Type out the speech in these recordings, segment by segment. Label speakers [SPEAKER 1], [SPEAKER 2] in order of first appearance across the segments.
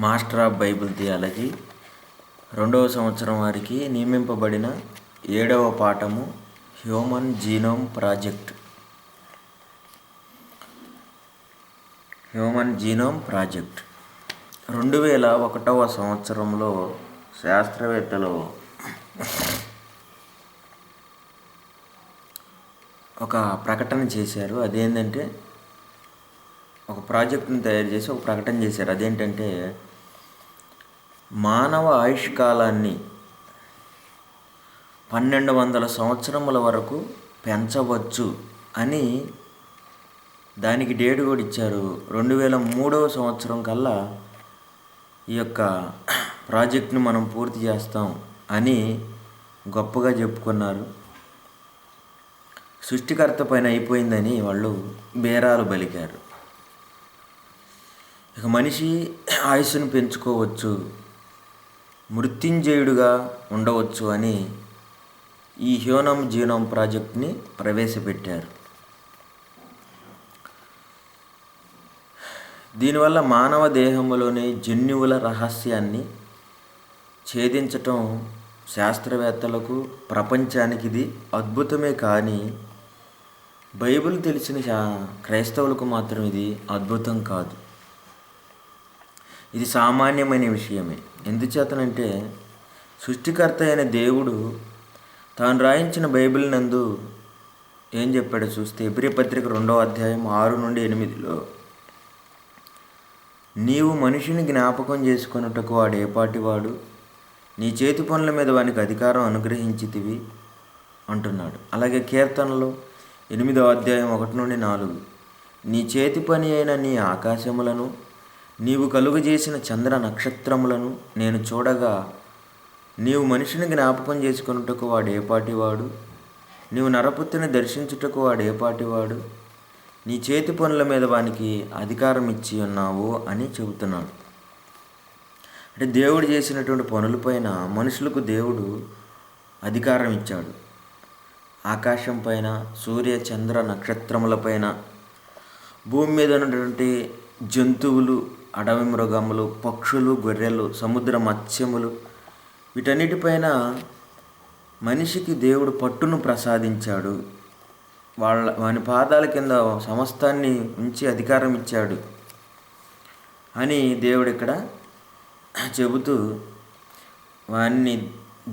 [SPEAKER 1] Master of Bible theology 2వ సంవత్సరం వారికి నియమింపబడిన 7వ పాఠము హ్యూమన్ జీనోమ్ ప్రాజెక్ట్. 2001వ సంవత్సరంలో శాస్త్రవేత్తలు ఒక ప్రకటన చేశారు. అదేంటంటే ఒక ప్రాజెక్ట్ని తయారు చేసి ఒక ప్రకటన చేశారు. అదేంటంటే మానవ ఆయుష్కాలాన్ని 1200 సంవత్సరముల వరకు పెంచవచ్చు అని దానికి డేట్ కూడా ఇచ్చారు. 2003వ సంవత్సరం కల్లా ఈ యొక్క ప్రాజెక్ట్ని మనం పూర్తి చేస్తాం అని గొప్పగా చెప్పుకున్నారు. సృష్టికర్త పైన అయిపోయిందని వాళ్ళు బేరాలు పలికారు. ఇక మనిషి ఆయుస్సును పెంచుకోవచ్చు, మృత్యుంజయుడుగా ఉండవచ్చు అని ఈ హ్యూమన్ జీనోమ్ ప్రాజెక్ట్ని ప్రవేశపెట్టారు. దీనివల్ల మానవ దేహంలోని జన్యువుల రహస్యాన్ని ఛేదించటం శాస్త్రవేత్తలకు, ప్రపంచానికి ఇది అద్భుతమే. కానీ బైబిల్ తెలిసిన క్రైస్తవులకు మాత్రం ఇది అద్భుతం కాదు. ఇది సామాన్యమైన విషయమే. ఎందుచేతనంటే సృష్టికర్త అయిన దేవుడు తాను రాయించిన బైబిల్ నందు ఏం చెప్పాడో చూస్తే హెబ్రీ పత్రిక 2వ అధ్యాయం 6-8లో, నీవు మనిషిని జ్ఞాపకం చేసుకొనుటకు వాడు ఏపాటివాడు, నీ చేతి పనుల మీద వానికి అధికారం అనుగ్రహించితివి అంటున్నాడు. అలాగే కీర్తనలో 8వ అధ్యాయం 1-4, నీ చేతి పని అయిన నీ ఆకాశములను నీవు కలుగజేసిన చంద్ర నక్షత్రములను నేను చూడగా, నీవు మనిషిని జ్ఞాపకం చేసుకొనుటకు వాడు ఏపాటివాడు, నీవు నరపుత్రుని దర్శించుటకు వాడు ఏపాటివాడు, నీ చేతి పనుల మీద వానికి అధికారం ఇచ్చి ఉన్నావు అని చెబుతున్నాడు. అంటే దేవుడు చేసినటువంటి పనులపైన మనుషులకు దేవుడు అధికారం ఇచ్చాడు. ఆకాశం పైన, సూర్య చంద్ర నక్షత్రములపైన, భూమి మీద ఉన్నటువంటి జంతువులు, అడవి మృగములు, పక్షులు, గొర్రెలు, సముద్ర మత్స్యములు, వీటన్నిటిపైన మనిషికి దేవుడు పట్టును ప్రసాదించాడు. వాని పాదాల కింద సమస్తాన్ని ఉంచి అధికారం ఇచ్చాడు అని దేవుడు ఇక్కడ చెబుతూ, వాన్ని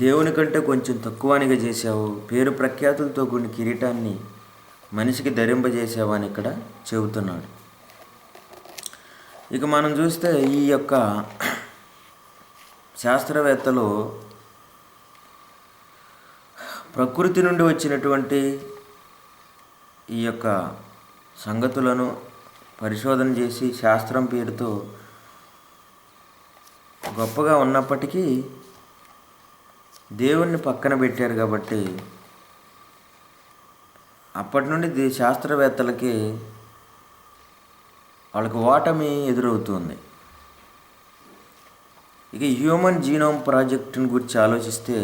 [SPEAKER 1] దేవుని కంటే కొంచెం తక్కువనిగా చేశావు, పేరు ప్రఖ్యాతులతో కూడిన కిరీటాన్ని మనిషికి ధరింపజేసావు అని ఇక్కడ చెబుతున్నాడు. ఇక మనం చూస్తే ఈ యొక్క శాస్త్రవేత్తలు ప్రకృతి నుండి వచ్చినటువంటి ఈ యొక్క సంగతులను పరిశోధన చేసి శాస్త్రం పేరుతో గొప్పగా ఉన్నప్పటికీ దేవుణ్ణి పక్కన పెట్టారు. కాబట్టి అప్పటి నుండి శాస్త్రవేత్తలకి వాళ్ళకి ఓటమి ఎదురవుతుంది. ఇక హ్యూమన్ జీనోమ్ ప్రాజెక్టుని గురించి ఆలోచిస్తే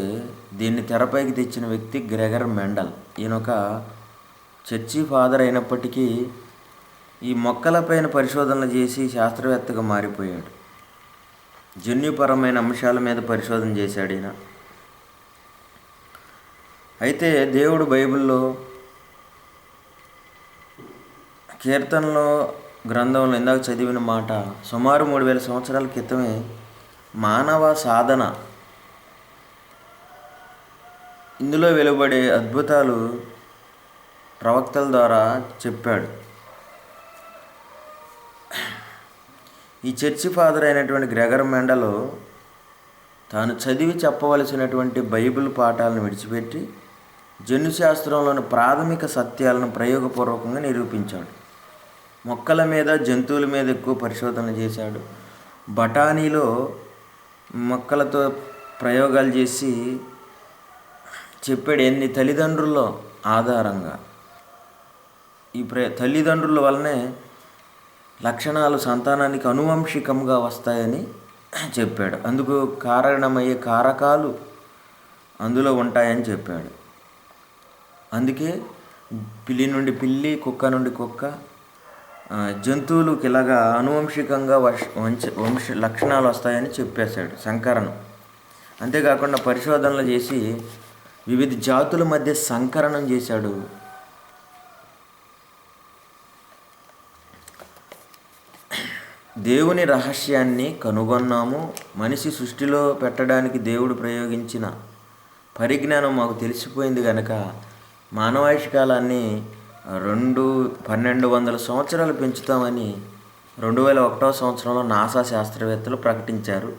[SPEAKER 1] దీన్ని తెరపైకి తెచ్చిన వ్యక్తి గ్రెగర్ మెండల్. ఈయన ఒక చర్చి ఫాదర్ అయినప్పటికీ ఈ మొక్కలపైన పరిశోధనలు చేసి శాస్త్రవేత్తగా మారిపోయాడు. జన్యుపరమైన అంశాల మీద పరిశోధన చేశాడు ఈయన. అయితే దేవుడు బైబిల్లో కీర్తనలో గ్రంథంలో ఇందాక చదివిన మాట, సుమారు 3000 సంవత్సరాల క్రితమే మానవ సాధన, ఇందులో వెలువడే అద్భుతాలు ప్రవక్తల ద్వారా చెప్పాడు. ఈ చర్చి ఫాదర్ అయినటువంటి గ్రెగర్ మెండల్ తాను చదివి చెప్పవలసినటువంటి బైబిల్ పాఠాలను విడిచిపెట్టి జన్యుశాస్త్రంలోని ప్రాథమిక సత్యాలను ప్రయోగపూర్వకంగా నిరూపించాడు. మొక్కల మీద, జంతువుల మీద ఎక్కువ పరిశోధన చేశాడు. బఠానీలో మొక్కలతో ప్రయోగాలు చేసి చెప్పాడు ఎన్ని తల్లిదండ్రుల ఆధారంగా ఈ తల్లిదండ్రుల వల్లనే లక్షణాలు సంతానానికి అనువంశికంగా వస్తాయని చెప్పాడు. అందుకు కారణమయ్యే కారకాలు అందులో ఉంటాయని చెప్పాడు. అందుకే పిల్లి నుండి పిల్లి, కుక్క నుండి కుక్క, జంతువులకు ఇలాగా అనువంశికంగా వంశ లక్షణాలు వస్తాయని చెప్పేశాడు సంకరణం. అంతేకాకుండా పరిశోధనలు చేసి వివిధ జాతుల మధ్య సంకరణం చేశాడు. దేవుని రహస్యాన్ని కనుగొన్నాము. మనిషి సృష్టిలో పెట్టడానికి దేవుడు ప్రయోగించిన పరిజ్ఞానం మాకు తెలిసిపోయింది కనుక మానవాయుష్కాలాన్ని 1200 సంవత్సరాలు పెంచుతామని 2001 సంవత్సరంలో నాసా శాస్త్రవేత్తలు ప్రకటించారు.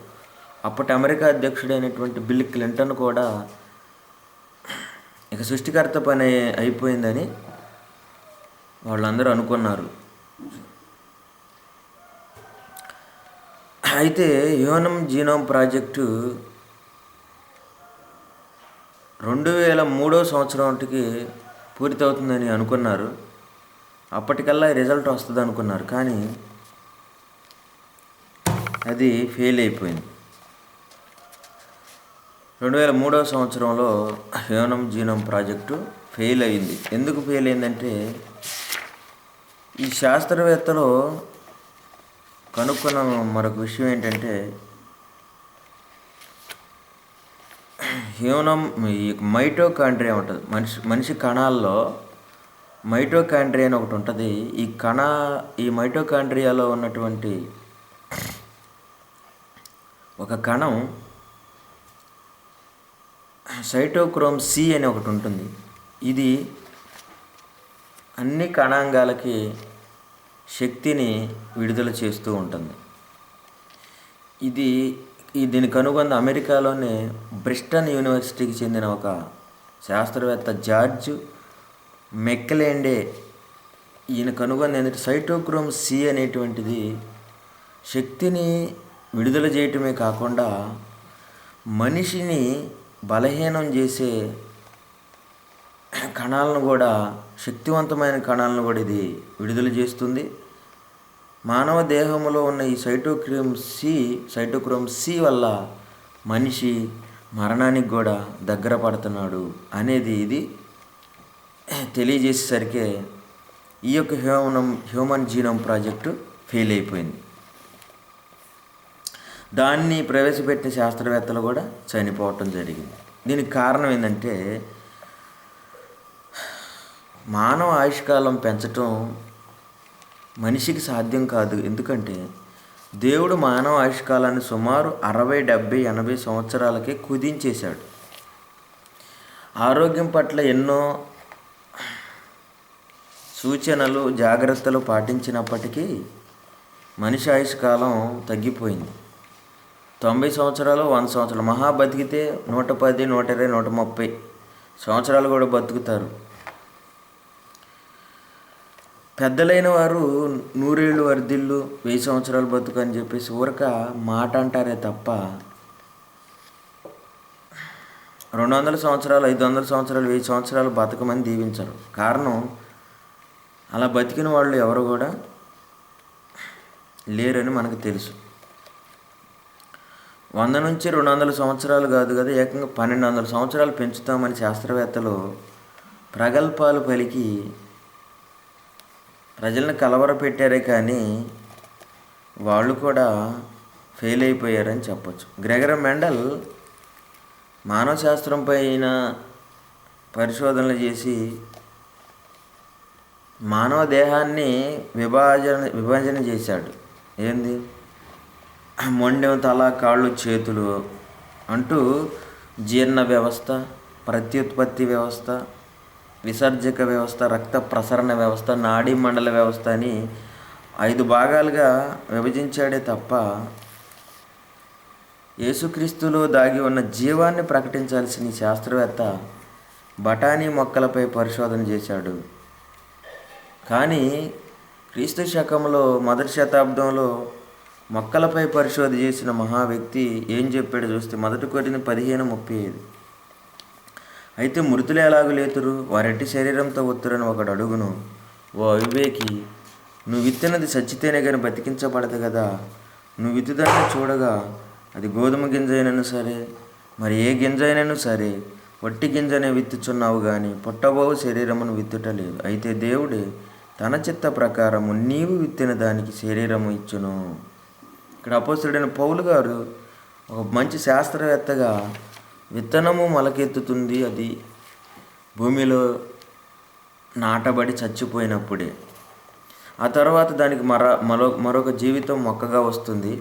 [SPEAKER 1] అప్పటి అమెరికా అధ్యక్షుడైనటువంటి బిల్ క్లింటన్ కూడా ఇక సృష్టికర్త పని అయిపోయిందని వాళ్ళందరూ అనుకున్నారు. అయితే హ్యూమన్ జీనోమ్ ప్రాజెక్టు 2003 సంవత్సరానికి పూర్తవుతుందని అనుకున్నారు. అప్పటికల్లా రిజల్ట్ వస్తుంది అనుకున్నారు, కానీ అది ఫెయిల్ అయిపోయింది. 2003 సంవత్సరంలో హ్యూమన్ జీనోమ్ ప్రాజెక్టు ఫెయిల్ అయింది. ఎందుకు ఫెయిల్ అయిందంటే ఈ శాస్త్రవేత్తలు కనుక్కున్న మరొక విషయం ఏంటంటే మైటోకాండ్రియా ఉంటుంది. మనిషి కణాల్లో మైటోకాండ్రియా అని ఒకటి ఉంటుంది. ఈ మైటోకాండ్రియాలో ఉన్నటువంటి ఒక కణం సైటోక్రోమ్ సి అని ఒకటి ఉంటుంది. ఇది అన్ని కణాంగాలకి శక్తిని విడుదల చేస్తూ ఉంటుంది. దీన్ని కనుగొన్న అమెరికాలోని బ్రిస్టన్ యూనివర్సిటీకి చెందిన ఒక శాస్త్రవేత్త జార్జ్ మెక్లెండే. ఈయన కనుగొన్న ఏంటంటే సైటోక్రోమ్ సి అనేటువంటిది శక్తిని విడుదల చేయటమే కాకుండా మనిషిని బలహీనం చేసే కణాలను కూడా, శక్తివంతమైన కణాలను కూడా ఇది విడుదల చేస్తుంది. మానవ దేహంలో ఉన్న ఈ సైటోక్రోమ్ సి వల్ల మనిషి మరణానికి కూడా దగ్గర పడుతున్నాడు అనేది ఇది తెలియజేసేసరికి ఈ యొక్క హ్యూమన్ జీనోమ్ ప్రాజెక్టు ఫెయిల్ అయిపోయింది. దాన్ని ప్రవేశపెట్టిన శాస్త్రవేత్తలు కూడా చనిపోవటం జరిగింది. దీనికి కారణం ఏంటంటే మానవ ఆయుష్కాలం పెంచటం మనిషికి సాధ్యం కాదు. ఎందుకంటే దేవుడు మానవ ఆయుష్కాలాన్ని సుమారు 60, 70, 80 సంవత్సరాలకే కుదించేశాడు. ఆరోగ్యం పట్ల ఎన్నో సూచనలు, జాగ్రత్తలు పాటించినప్పటికీ మనిషి ఆయుష్కాలం తగ్గిపోయింది. 90 సంవత్సరాలు, 100 సంవత్సరాలు, మహా బతికితే 110, 120, 130 సంవత్సరాలు కూడా బతుకుతారు. పెద్దలైన వారు 100 ఏళ్ళు వర్ధిల్లు, 1000 సంవత్సరాలు బతుకు అని చెప్పేసి ఊరక మాట అంటారే తప్ప 200 సంవత్సరాలు, 500 సంవత్సరాలు, 1000 సంవత్సరాలు బతకమని దీవించరు. కారణం అలా బతికిన వాళ్ళు ఎవరు కూడా లేరని మనకు తెలుసు. 100 నుంచి 200 సంవత్సరాలు కాదు కదా, ఏకంగా 1200 సంవత్సరాలు పెంచుతామని శాస్త్రవేత్తలు ప్రగల్భాలు పలికి ప్రజలను కలవరపెట్టారే కానీ వాళ్ళు కూడా ఫెయిల్ అయిపోయారని చెప్పచ్చు. గ్రెగర్ మెండల్ మానవ శాస్త్రం పైన పరిశోధనలు చేసి మానవ దేహాన్ని విభజన చేశాడు. ఏంది మొండెం, తల, కాళ్ళు, చేతులు అంటూ జీర్ణ వ్యవస్థ, ప్రత్యుత్పత్తి వ్యవస్థ, విసర్జక వ్యవస్థ, రక్త ప్రసరణ వ్యవస్థ, నాడీ మండల వ్యవస్థ అని 5 భాగాలుగా విభజించాడే తప్ప యేసుక్రీస్తులో దాగి ఉన్న జీవాన్ని ప్రకటించాల్సిన ఈ శాస్త్రవేత్త బఠానీ మొక్కలపై పరిశోధన చేశాడు. కానీ క్రీస్తు శకంలో 1వ శతాబ్దంలో మొక్కలపై పరిశోధన చేసిన మహా వ్యక్తి ఏం చెప్పాడు చూస్తే 1 కొరింథీ 15:35. అయితే మృతులు ఎలాగూ లేతురు, వారెట్టి శరీరంతో ఒత్తురని ఒకడు అడుగును. ఓ అవివేకి, నువ్వు విత్తినది చచ్చితేనే కానీ బతికించబడదు కదా. నువ్వు విత్తుదాన్ని చూడగా అది గోధుమ గింజ అయినను సరే, మరి ఏ గింజ అయినను సరే, వట్టి గింజనే విత్తుచున్నావు కానీ పుట్టబోవు శరీరమును విత్తుటలేదు. అయితే దేవుడే తన చిత్త ప్రకారము నీవు విత్తిన దానికి శరీరము ఇచ్చును. ఇక్కడ అపోస్తలుడైన పౌలు గారు ఒక మంచి శాస్త్రవేత్తగా విత్తనము మొలకెత్తుతుంది, అది భూమిలో నాటబడి చచ్చిపోయినప్పుడే. ఆ తర్వాత దానికి మరొక జీవితం మొక్కగా వస్తుంది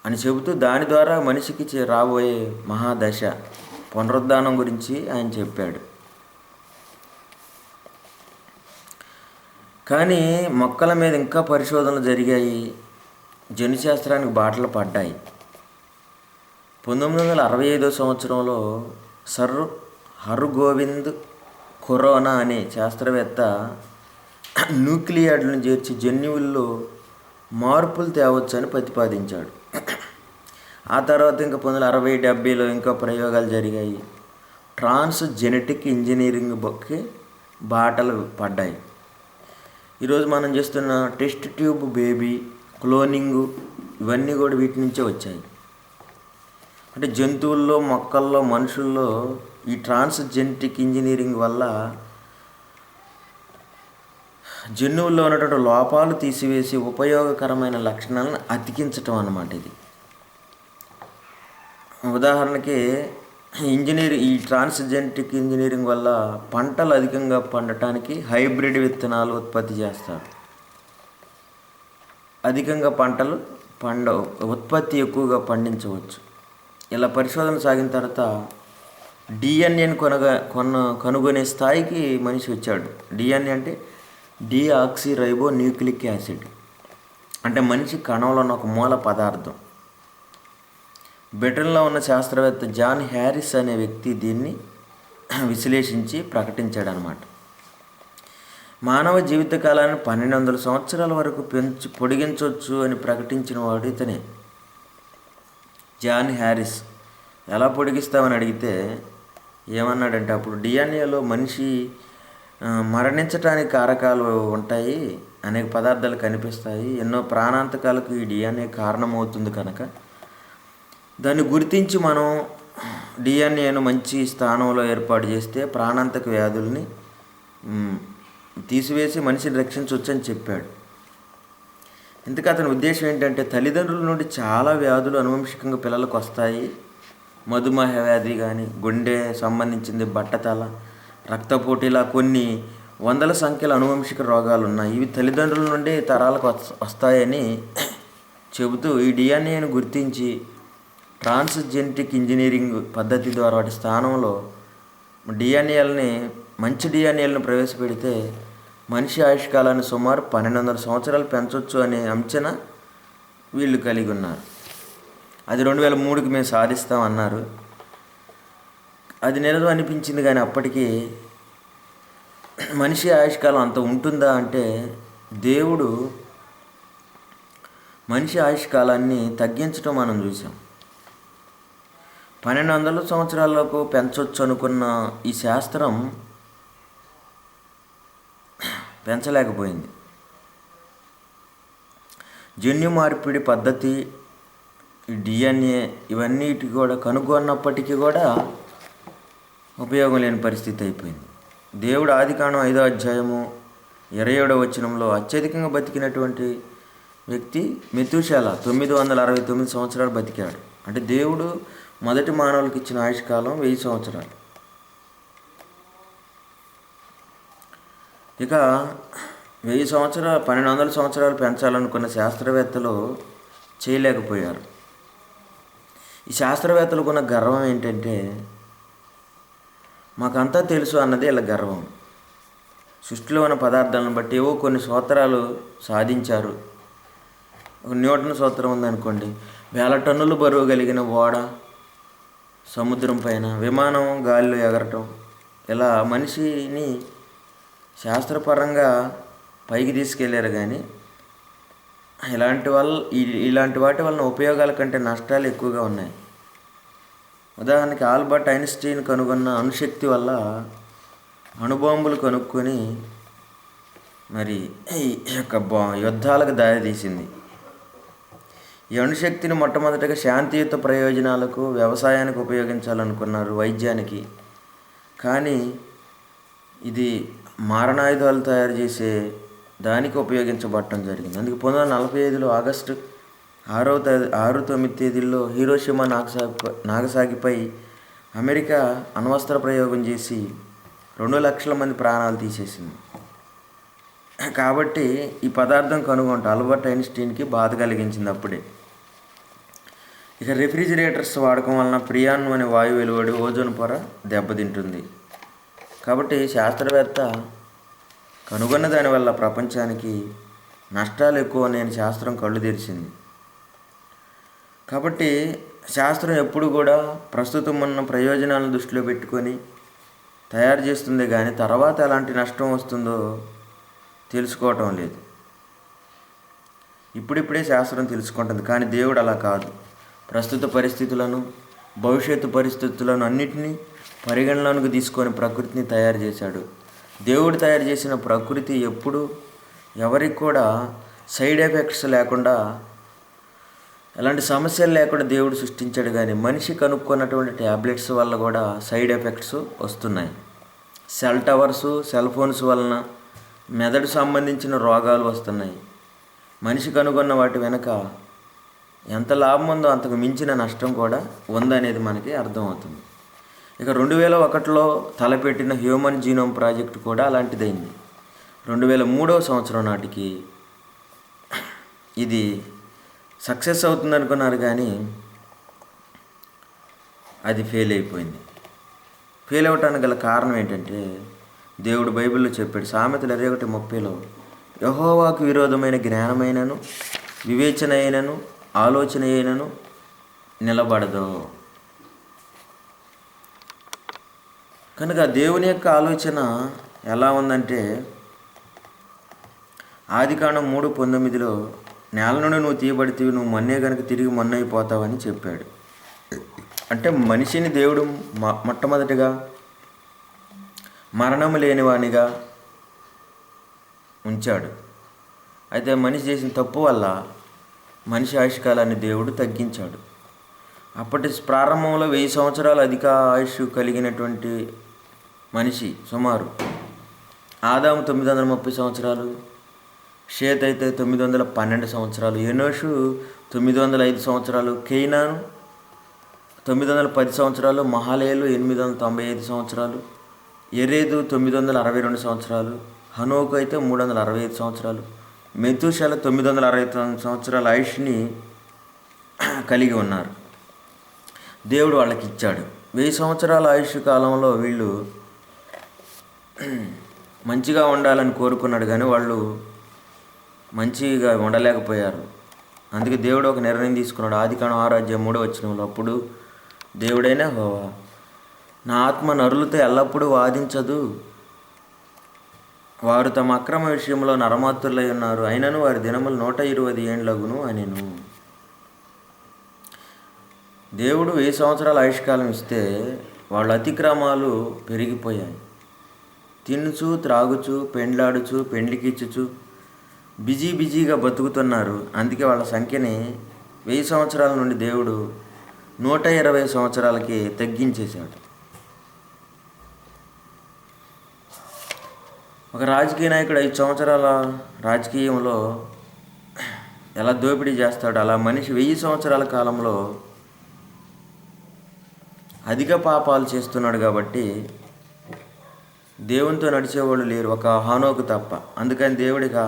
[SPEAKER 1] అని చెబుతూ దాని ద్వారా మనిషికి రాబోయే మహాదశ పునరుద్ధానం గురించి ఆయన చెప్పాడు. కానీ మొక్కల మీద ఇంకా పరిశోధనలు జరిగాయి, జన్యుశాస్త్రానికి బాటలు పడ్డాయి. 1965 సంవత్సరంలో సర్ హర్గోవింద్ ఖురానా అనే శాస్త్రవేత్త న్యూక్లియాయిడ్లను చేర్చి జన్యువుల్లో మార్పులు తేవచ్చని ప్రతిపాదించాడు. ఆ తర్వాత ఇంకా 1960-70లో ఇంకా ప్రయోగాలు జరిగాయి. ట్రాన్స్ జెనెటిక్ ఇంజనీరింగ్కి బాటలు పడ్డాయి. ఈరోజు మనం చేస్తున్న టెస్ట్ ట్యూబ్ బేబీ, క్లోనింగు, ఇవన్నీ కూడా వీటి నుంచే వచ్చాయి. అంటే జంతువుల్లో, మొక్కల్లో, మనుషుల్లో ఈ ట్రాన్స్ జెనెటిక్ ఇంజనీరింగ్ వల్ల జన్యువుల్లో ఉన్నటువంటి లోపాలు తీసివేసి ఉపయోగకరమైన లక్షణాలను అతికించటం అన్నమాట ఇది. ఉదాహరణకి ఈ ట్రాన్స్జెనెటిక్ ఇంజనీరింగ్ వల్ల పంటలు అధికంగా పండటానికి హైబ్రిడ్ విత్తనాలు ఉత్పత్తి చేస్తారు. అధికంగా పంటలు ఉత్పత్తి ఎక్కువగా పండించవచ్చు. ఇలా పరిశోధన సాగిన తర్వాత డిఎన్ఏని కనుగొనే స్థాయికి మనిషి వచ్చాడు. డిఎన్ఏ అంటే డిఆక్సిరైబో న్యూక్లిక్ యాసిడ్, అంటే మనిషి కణంలో ఉన్న ఒక మూల పదార్థం. బ్రిటన్లో ఉన్న శాస్త్రవేత్త జాన్ హ్యారిస్ అనే వ్యక్తి దీన్ని విశ్లేషించి ప్రకటించాడు అన్నమాట. మానవ జీవితకాలాన్ని 1200 సంవత్సరాల వరకు పొడిగించవచ్చు అని ప్రకటించిన వాడు ఇతనే, జాన్ హ్యారిస్. ఎలా పొడిగిస్తామని అడిగితే ఏమన్నాడంటే, అప్పుడు డిఎన్ఏలో మనిషి మరణించటానికి కారకాలు ఉంటాయి, అనేక పదార్థాలు కనిపిస్తాయి, ఎన్నో ప్రాణాంతకాలకు ఈ డిఎన్ఏ కారణమవుతుంది కనుక దాన్ని గుర్తించి మనం డిఎన్ఏను మంచి స్థానంలో ఏర్పాటు చేస్తే ప్రాణాంతక వ్యాధుల్ని తీసివేసి మనిషిని రక్షించవచ్చు అని చెప్పాడు. ఇంతకు అతని ఉద్దేశం ఏంటంటే, తల్లిదండ్రుల నుండి చాలా వ్యాధులు అనువంశికంగా పిల్లలకు వస్తాయి. మధుమేహ వ్యాధి కానీ, గుండె సంబంధించింది, బట్టతల, రక్తపోటు, ఇలా కొన్ని వందల సంఖ్యల అనువంశిక రోగాలు ఉన్నాయి. ఇవి తల్లిదండ్రుల నుండి తరాలకు వస్తాయని చెబుతూ ఈ డిఎన్ఏను గుర్తించి ట్రాన్స్జెనెటిక్ ఇంజనీరింగ్ పద్ధతి ద్వారా వాటి స్థానంలో మంచి డిఎన్ఏలను ప్రవేశపెడితే మనిషి ఆయుష్కాలాన్ని సుమారు 1200 సంవత్సరాలు పెంచవచ్చు అనే అంచనా వీళ్ళు కలిగి ఉన్నారు. అది 2003కి మేము సాధిస్తామన్నారు. అది నిజం అనిపించింది, కానీ అప్పటికి మనిషి ఆయుష్కాలం అంత ఉంటుందా అంటే, దేవుడు మనిషి ఆయుష్కాలాన్ని తగ్గించడం మనం చూసాం. 1200 సంవత్సరాలకు పెంచవచ్చు అనుకున్న ఈ శాస్త్రం పెంచలేకపోయింది. జన్యు మార్పిడి పద్ధతి, డిఎన్ఏ, ఇవన్నిటి కూడా కనుగొన్నప్పటికీ కూడా ఉపయోగం లేని పరిస్థితి అయిపోయింది. దేవుడు ఆదికాండం 5వ అధ్యాయము 27వ వచనంలో అత్యధికంగా బతికినటువంటి వ్యక్తి మెతూషెల 969 సంవత్సరాలు బతికాడు. అంటే దేవుడు మొదటి మానవులకు ఇచ్చిన ఆయుష్కాలం 1000 సంవత్సరాలు. ఇక 1200 సంవత్సరాలు పెంచాలనుకున్న శాస్త్రవేత్తలు చేయలేకపోయారు. ఈ శాస్త్రవేత్తలకు ఉన్న గర్వం ఏంటంటే, మాకంతా తెలుసు అన్నది ఇలా గర్వం. సృష్టిలో ఉన్న పదార్థాలను బట్టి ఏవో కొన్ని సూత్రాలు సాధించారు. న్యూటన్ సూత్రం ఉందనుకోండి, 1000 టన్నులు బరువు కలిగిన ఓడ సముద్రం పైన, విమానం గాలిలో ఎగరటం, ఇలా మనిషిని శాస్త్రపరంగా పైకి తీసుకెళ్ళారు. కానీ ఇలాంటి వాటి వలన ఉపయోగాల కంటే నష్టాలు ఎక్కువగా ఉన్నాయి. ఉదాహరణకి ఆల్బర్ట్ ఐన్స్టీన్ కనుగొన్న అణుశక్తి వల్ల అణుబాంబులు కనుక్కొని మరి ఈ యొక్క యుద్ధాలకు దారితీసింది. ఈ అణుశక్తిని మొట్టమొదటిగా శాంతియుత ప్రయోజనాలకు, వ్యవసాయానికి ఉపయోగించాలనుకున్నారు, వైద్యానికి. కానీ ఇది మారణాయుధాలు తయారు చేసే దానికి ఉపయోగించబడటం జరిగింది. అందుకే 1945లో ఆగస్టు 6-9 తేదీల్లో హీరోషిమా నాగసాకిపై అమెరికా అణ్వస్త్ర ప్రయోగం చేసి 2 లక్షల మంది ప్రాణాలు తీసేసింది. కాబట్టి ఈ పదార్థం కనుగొంట ఆల్బర్ట్ ఐన్స్టీన్కి బాధ కలిగించింది అప్పుడే. ఇక రెఫ్రిజిరేటర్స్ వాడకం వలన ప్రియాన్ అనే వాయువు వెలువడి ఓజోన్ పొర దెబ్బతింటుంది. కాబట్టి శాస్త్రవేత్త కనుగొన్న దానివల్ల ప్రపంచానికి నష్టాలు ఎక్కువ అని శాస్త్రం కళ్ళు తెరిచింది. కాబట్టి శాస్త్రం ఎప్పుడు కూడా ప్రస్తుతం ఉన్న ప్రయోజనాలను దృష్టిలో పెట్టుకొని తయారు చేస్తుంది, కానీ తర్వాత ఎలాంటి నష్టం వస్తుందో తెలుసుకోవటం లేదు. ఇప్పుడిప్పుడే శాస్త్రం తెలుసుకుంటుంది, కానీ దేవుడు అలా కాదు. ప్రస్తుత పరిస్థితులను, భవిష్యత్తు పరిస్థితులను అన్నిటినీ పరిగణలోనికి తీసుకొని ప్రకృతిని తయారు చేశాడు. దేవుడు తయారు చేసిన ప్రకృతి ఎప్పుడు ఎవరికి కూడా సైడ్ ఎఫెక్ట్స్ లేకుండా, ఎలాంటి సమస్యలు లేకుండా దేవుడు సృష్టించాడు. కానీ మనిషి కనుక్కున్నటువంటి ట్యాబ్లెట్స్ వల్ల కూడా సైడ్ ఎఫెక్ట్స్ వస్తున్నాయి. సెల్ టవర్స్, సెల్ ఫోన్స్ వలన మెదడు సంబంధించిన రోగాలు వస్తున్నాయి. మనిషి కనుగొన్న వాటి వెనుక ఎంత లాభం ఉందో అంతకు మించిన నష్టం కూడా ఉందనేది మనకి అర్థమవుతుంది. ఇక 2001లో తలపెట్టిన హ్యూమన్ జీనోమ్ ప్రాజెక్టు కూడా అలాంటిదైంది. 2003వ సంవత్సరం నాటికి ఇది సక్సెస్ అవుతుంది అనుకున్నారు, కానీ అది ఫెయిల్ అయిపోయింది. ఫెయిల్ అవ్వటానికి గల కారణం ఏంటంటే దేవుడు బైబిల్లో చెప్పాడు. సామెతలు 21:30లో యెహోవాకు విరోధమైన జ్ఞానమైనను వివేచన అయినను ఆలోచన అయినను నిలబడదు. కనుక దేవుని యొక్క ఆలోచన ఎలా ఉందంటే ఆదికాండం 3:19లో నేల నుండి నువ్వు తీయబడితే నువ్వు మన్నే కనుక తిరిగి మన్నైపోతావని చెప్పాడు. అంటే మనిషిని దేవుడు మొట్టమొదటిగా మరణము లేనివానిగా ఉంచాడు. అయితే మనిషి చేసిన తప్పు వల్ల మనిషి ఆయుష్కాలాన్ని దేవుడు తగ్గించాడు. అప్పటి ప్రారంభంలో 1000 సంవత్సరాలు అధిక ఆయుష్ కలిగినటువంటి మనిషి సుమారు ఆదాము 930 సంవత్సరాలు, షేత్ అయితే 912 సంవత్సరాలు, ఎనోషు 905 సంవత్సరాలు, కేయినాను 910 సంవత్సరాలు, మహాలేలు 895 సంవత్సరాలు, ఎరేదు 962 సంవత్సరాలు, హనోకు అయితే 365 సంవత్సరాలు, మెతూషెల 969 సంవత్సరాల ఆయుష్ని కలిగి ఉన్నారు. దేవుడు వాళ్ళకి ఇచ్చాడు. 1000 సంవత్సరాల ఆయుష్ కాలంలో వీళ్ళు మంచిగా ఉండాలని కోరుకున్నాడు, కానీ వాళ్ళు మంచిగా ఉండలేకపోయారు. అందుకే దేవుడు ఒక నిర్ణయం తీసుకున్నాడు. ఆదికాండం 6:3 అప్పుడు దేవుడైన యెహోవా, నా ఆత్మ నరులతో ఎల్లప్పుడూ వాదించదు, వారు తమ అక్రమ విషయంలో నరమాతులై ఉన్నారు, అయినను వారి దినములు 120 ఏండ్లగును అనెను. దేవుడు 1000 సంవత్సరాల ఆయుష్కాలం ఇస్తే వాళ్ళ అతిక్రమాలు పెరిగిపోయాయి. తినుచు త్రాగుచు పెండ్లాడుచు పెండ్లికిచ్చుచు బిజీగా బతుకుతున్నారు. అందుకే వాళ్ళ సంఖ్యని 1000 సంవత్సరాల నుండి దేవుడు 120 సంవత్సరాలకి తగ్గించేశాడు. ఒక రాజకీయ నాయకుడు 5 సంవత్సరాల రాజకీయంలో ఎలా దోపిడీ చేస్తాడో అలా మనిషి 1000 సంవత్సరాల కాలంలో అధిక పాపాలు చేస్తున్నాడు. కాబట్టి దేవునితో నడిచేవాళ్ళు లేరు, ఒక హానోకు తప్ప. అందుకని దేవుడిగా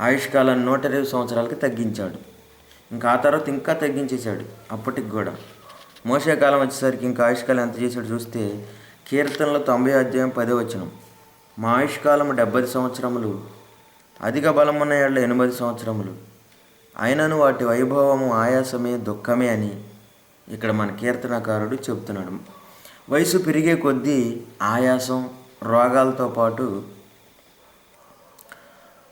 [SPEAKER 1] ఆయుష్కాలాన్ని 120 సంవత్సరాలకి తగ్గించాడు. ఇంకా ఆ తర్వాత ఇంకా తగ్గించేశాడు. అప్పటికి కూడా మోషే కాలం వచ్చేసరికి ఇంకా ఆయుష్కాలం ఎంత చేశాడు చూస్తే కీర్తనలో 90:10 మా ఆయుష్కాలం 70 సంవత్సరములు, అధిక బలమున్న ఏళ్ళ 80 సంవత్సరములు, అయినను వాటి వైభవము ఆయాసమే దుఃఖమే అని ఇక్కడ మన కీర్తనకారుడు చెప్తున్నాడు. వయసు పెరిగే కొద్దీ ఆయాసం రోగాలతో పాటు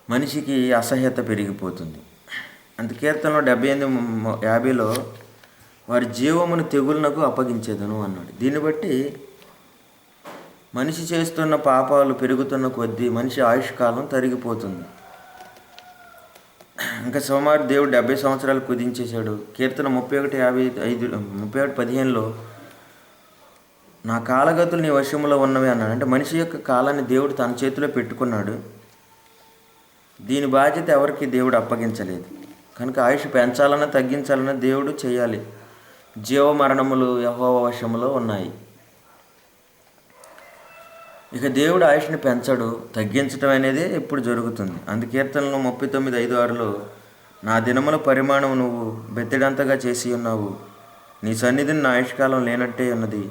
[SPEAKER 1] మనిషికి అసహ్యత పెరిగిపోతుంది. అంత కీర్తనలో 78:50లో వారి జీవమును తెగులునకు అప్పగించేదను అన్నాడు. దీన్ని బట్టి మనిషి చేస్తున్న పాపాలు పెరుగుతున్న కొద్దీ మనిషి ఆయుష్కాలం తరిగిపోతుంది. ఇంకా సుమారు దేవుడు 70 సంవత్సరాలు కుదించేశాడు. కీర్తన 31:15లో నా కాలగతులు నీ వశంలో ఉన్నవి అన్నాడు. అంటే మనిషి యొక్క కాలాన్ని దేవుడు తన చేతిలో పెట్టుకున్నాడు. దీని బాధ్యత ఎవరికి దేవుడు అప్పగించలేదు. కనుక ఆయుష్ పెంచాలన్నా తగ్గించాలన్నా దేవుడు చేయాలి. జీవమరణములు యెహోవా వశంలో ఉన్నాయి. ఇక దేవుడు ఆయుష్ని పెంచడు, తగ్గించడం అనేది ఇప్పుడు జరుగుతుంది. అందుకీర్తనలో 39:5-6లో నా దినముల పరిమాణం నువ్వు బెత్తెడంతగా చేసి ఉన్నావు, నీ సన్నిధిని నా ఆయుష్కాలం లేనట్టే ఉన్నది.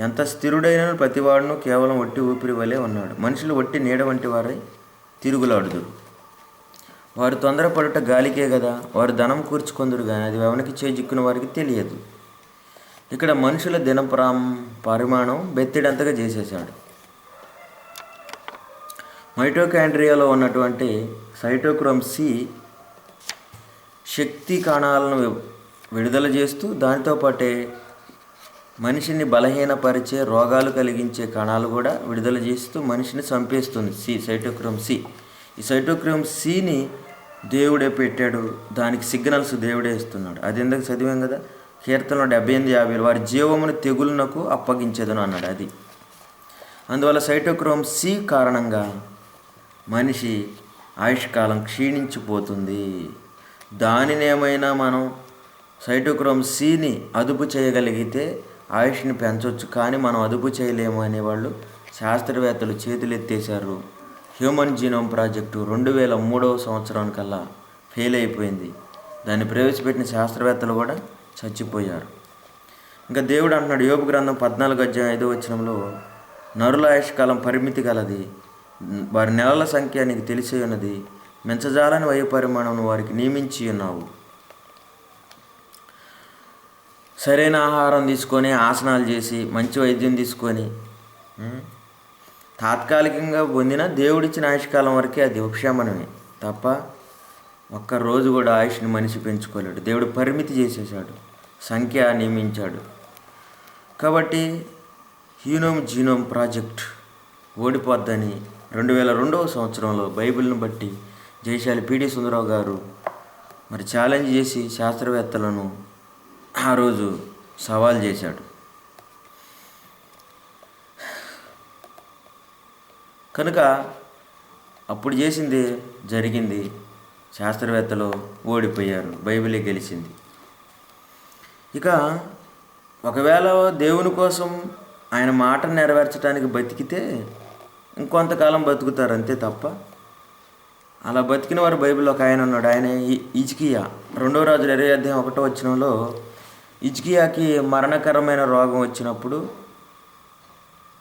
[SPEAKER 1] ఎంత స్థిరుడైన ప్రతివాడును కేవలం ఒట్టి ఊపిరి వలె ఉన్నాడు. మనుషులు ఒట్టి నీడ వంటి వారై తిరుగులాడుదురు. వారు తొందరపడుట గాలికే కదా, వారు ధనం కూర్చుకొందురు కానీ అది ఎవరికి చేజిక్కున వారికి తెలియదు. ఇక్కడ మనుషుల పరిమాణం బెత్తెడంతగా చేసేసాడు. మైటోకాండ్రియాలో ఉన్నటువంటి సైటోక్రోమ్ సి శక్తి కణాలను విడుదల చేస్తూ దానితో పాటే మనిషిని బలహీనపరిచే రోగాలు కలిగించే కణాలు కూడా విడుదల చేస్తూ మనిషిని చంపేస్తుంది సైటోక్రోమ్ సి. ఈ సైటోక్రోమ్ సిని దేవుడే పెట్టాడు, దానికి సిగ్నల్స్ దేవుడే ఇస్తున్నాడు. అది ఎందుకు చదివాం కదా, కీర్తనలో 78:50 వారి జీవమును తెగులునకు అప్పగించేదను అన్నాడు. అది అందువల్ల సైటోక్రోమ్ సి కారణంగా మనిషి ఆయుష్కాలం క్షీణించిపోతుంది. దానినేమైనా మనం సైటోక్రోమ్ సిని అదుపు చేయగలిగితే ఆయుష్ని పెంచవచ్చు, కానీ మనం అదుపు చేయలేము అనేవాళ్ళు శాస్త్రవేత్తలు చేతులు ఎత్తేశారు. హ్యూమన్ జీనోమ్ ప్రాజెక్టు 2003 ఫెయిల్ అయిపోయింది. దాన్ని ప్రవేశపెట్టిన శాస్త్రవేత్తలు కూడా చచ్చిపోయారు. ఇంకా దేవుడు అంటున్నాడు యోబు గ్రంథం 14:5 నరుల ఆయుష్కాలం పరిమితి గలది, వారి నెలల సంఖ్య నీకు తెలిసే ఉన్నది, మెంచజాలని వయు పరిమాణం వారికి నియమించి ఉన్నావు. సరైన ఆహారం తీసుకొని ఆసనాలు చేసి మంచి వైద్యం తీసుకొని తాత్కాలికంగా పొందిన దేవుడిచ్చిన ఆయుష్కాలం వరకే అది ఉపశమనమే తప్ప ఒక్కరోజు కూడా ఆయుష్ని మనిషి పెంచుకోలేడు. దేవుడు పరిమితి చేసేసాడు, సంఖ్య నియమించాడు. కాబట్టి హ్యూమన్ జీనోమ్ ప్రాజెక్ట్ ఓడిపోద్దని 2002 బైబిల్ను బట్టి జయశాలి పిడి సుందరరావు గారు మరి ఛాలెంజ్ చేసి శాస్త్రవేత్తలను ఆ రోజు సవాల్ చేశాడు. కనుక అప్పుడు చేసింది జరిగింది, శాస్త్రవేత్తలు ఓడిపోయారు, బైబిలే గెలిచింది. ఇక ఒకవేళ దేవుని కోసం ఆయన మాటను నెరవేర్చడానికి బతికితే ఇంకొంతకాలం బతుకుతారు అంతే తప్ప అలా బతికిన వారు బైబిల్లో ఒక ఆయన ఉన్నాడు. ఆయన హిజ్కియా 2 రాజుల 20:1 హిజ్కియాకి మరణకరమైన రోగం వచ్చినప్పుడు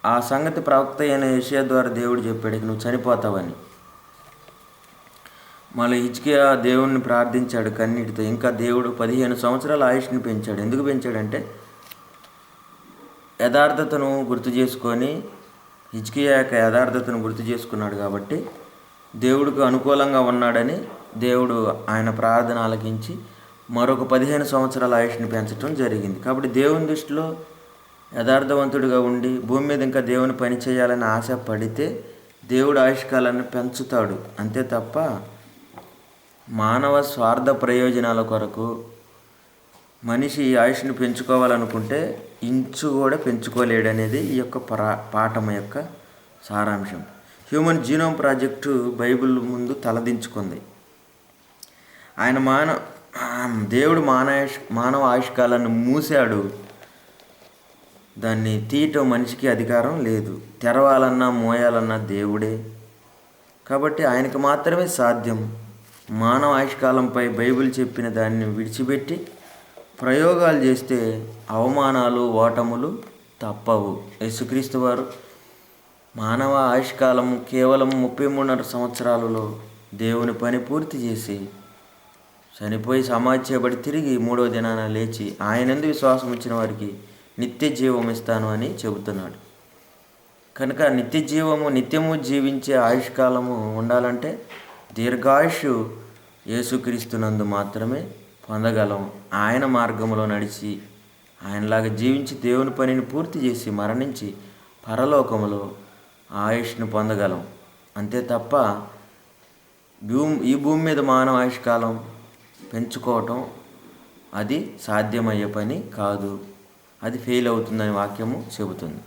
[SPEAKER 1] ఆ సంగతి ప్రవక్త అయిన యెషయా ద్వారా దేవుడు చెప్పాడు, నువ్వు చనిపోతావని. మళ్ళీ హిజ్కియా దేవుణ్ణి ప్రార్థించాడు కన్నీటితో. ఇంకా దేవుడు 15 సంవత్సరాల ఆయుష్ని పెంచాడు. ఎందుకు పెంచాడంటే యథార్థతను గుర్తు చేసుకొని, హిజ్కియా యొక్క యథార్థతను గుర్తు చేసుకున్నాడు కాబట్టి దేవుడికి అనుకూలంగా ఉన్నాడని దేవుడు ఆయన ప్రార్థన ఆలకించి మరొక 15 సంవత్సరాల ఆయుష్ని పెంచడం జరిగింది. కాబట్టి దేవుని దృష్టిలో యథార్థవంతుడిగా ఉండి భూమి మీద ఇంకా దేవుని పని చేయాలని ఆశ పడితే దేవుడు ఆయుష్కాలాన్ని పెంచుతాడు అంతే తప్ప మానవ స్వార్థ ప్రయోజనాల కొరకు మనిషి ఆయుష్ని పెంచుకోవాలనుకుంటే ఇంచు కూడా పెంచుకోలేడనేది ఈ యొక్క పాఠం యొక్క సారాంశం. హ్యూమన్ జీనోమ్ ప్రాజెక్టు బైబిల్ ముందు తలదించుకుంది. దేవుడు మానవ ఆయుష్కాలాన్ని మూసాడు, దాన్ని తీయటం మనిషికి అధికారం లేదు. తెరవాలన్నా మోయాలన్నా దేవుడే, కాబట్టి ఆయనకు మాత్రమే సాధ్యం. మానవ ఆయుష్కాలంపై బైబిల్ చెప్పిన దాన్ని విడిచిపెట్టి ప్రయోగాలు చేస్తే అవమానాలు ఓటములు తప్పవు. యేసుక్రీస్తు వారు మానవ ఆయుష్కాలం కేవలం 33.5 సంవత్సరాలలో దేవుని పని పూర్తి చేసి చనిపోయి సమాధి చేయబడి తిరిగి 3వ దినాన లేచి ఆయనందు విశ్వాసం ఉంచిన వారికి నిత్య జీవం ఇస్తాను అని చెబుతున్నాడు. కనుక నిత్య జీవము, నిత్యము జీవించే ఆయుష్కాలము ఉండాలంటే దీర్ఘాయుష్ యేసుక్రీస్తునందు మాత్రమే పొందగలం. ఆయన మార్గంలో నడిచి ఆయనలాగా జీవించి దేవుని పనిని పూర్తి చేసి మరణించి పరలోకములో ఆయుష్ను పొందగలం అంతే తప్ప ఈ భూమి మీద మానవ ఆయుష్కాలం పెంచుకోవటం అది సాధ్యమయ్యే పని కాదు. అది ఫెయిల్ అవుతుందని వాక్యము చెబుతుంది.